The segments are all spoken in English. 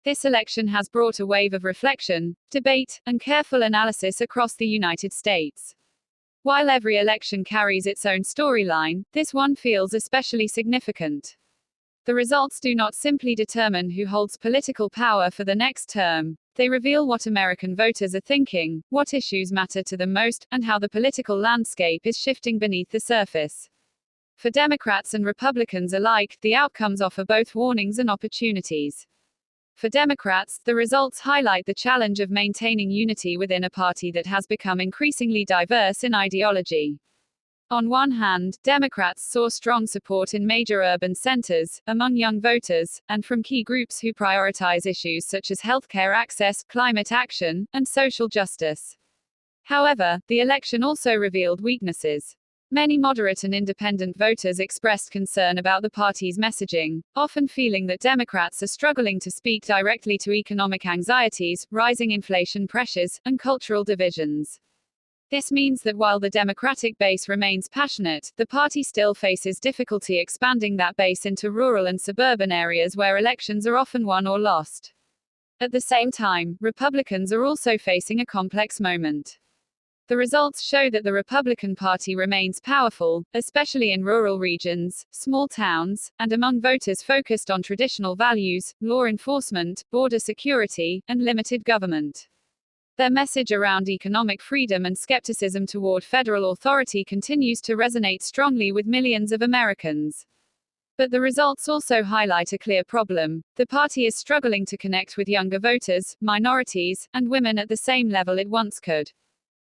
This election has brought a wave of reflection, debate, and careful analysis across the United States. While every election carries its own storyline, this one feels especially significant. The results do not simply determine who holds political power for the next term. They reveal what American voters are thinking, what issues matter to them most, and how the political landscape is shifting beneath the surface. For Democrats and Republicans alike, the outcomes offer both warnings and opportunities. For Democrats, the results highlight the challenge of maintaining unity within a party that has become increasingly diverse in ideology. On one hand, Democrats saw strong support in major urban centers, among young voters, and from key groups who prioritize issues such as healthcare access, climate action, and social justice. However, the election also revealed weaknesses. Many moderate and independent voters expressed concern about the party's messaging, often feeling that Democrats are struggling to speak directly to economic anxieties, rising inflation pressures, and cultural divisions. This means that while the Democratic base remains passionate, the party still faces difficulty expanding that base into rural and suburban areas where elections are often won or lost. At the same time, Republicans are also facing a complex moment. The results show that the Republican Party remains powerful, especially in rural regions, small towns, and among voters focused on traditional values, law enforcement, border security, and limited government. Their message around economic freedom and skepticism toward federal authority continues to resonate strongly with millions of Americans. But the results also highlight a clear problem. The party is struggling to connect with younger voters, minorities, and women at the same level it once could.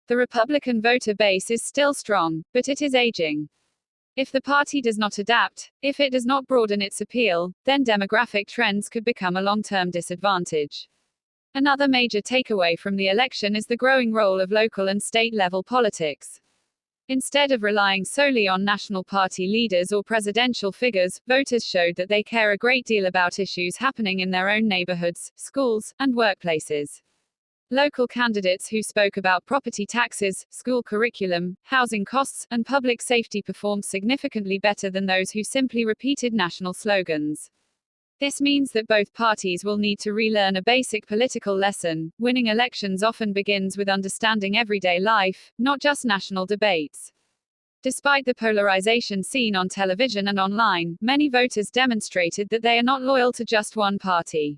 The Republican voter base is still strong, but it is aging. If the party does not adapt, if it does not broaden its appeal, then demographic trends could become a long-term disadvantage. Another major takeaway from the election is the growing role of local and state-level politics. Instead of relying solely on national party leaders or presidential figures, voters showed that they care a great deal about issues happening in their own neighborhoods, schools, and workplaces. Local candidates who spoke about property taxes, school curriculum, housing costs, and public safety performed significantly better than those who simply repeated national slogans. This means that both parties will need to relearn a basic political lesson. Winning elections often begins with understanding everyday life, not just national debates. Despite the polarization seen on television and online, many voters demonstrated that they are not loyal to just one party.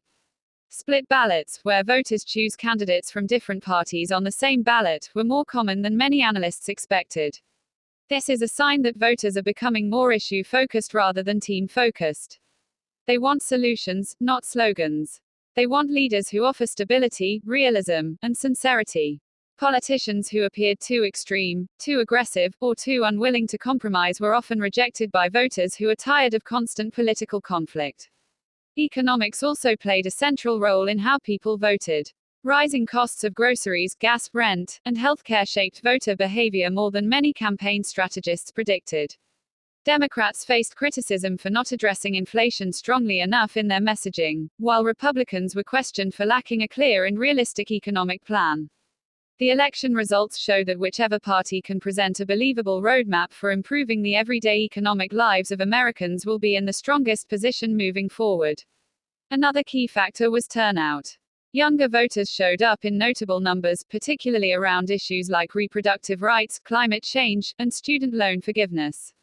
Split ballots, where voters choose candidates from different parties on the same ballot, were more common than many analysts expected. This is a sign that voters are becoming more issue-focused rather than team-focused. They want solutions, not slogans. They want leaders who offer stability, realism, and sincerity. Politicians who appeared too extreme, too aggressive, or too unwilling to compromise were often rejected by voters who are tired of constant political conflict. Economics also played a central role in how people voted. Rising costs of groceries, gas, rent, and healthcare shaped voter behavior more than many campaign strategists predicted. Democrats faced criticism for not addressing inflation strongly enough in their messaging, while Republicans were questioned for lacking a clear and realistic economic plan. The election results show that whichever party can present a believable roadmap for improving the everyday economic lives of Americans will be in the strongest position moving forward. Another key factor was turnout. Younger voters showed up in notable numbers, particularly around issues like reproductive rights, climate change, and student loan forgiveness.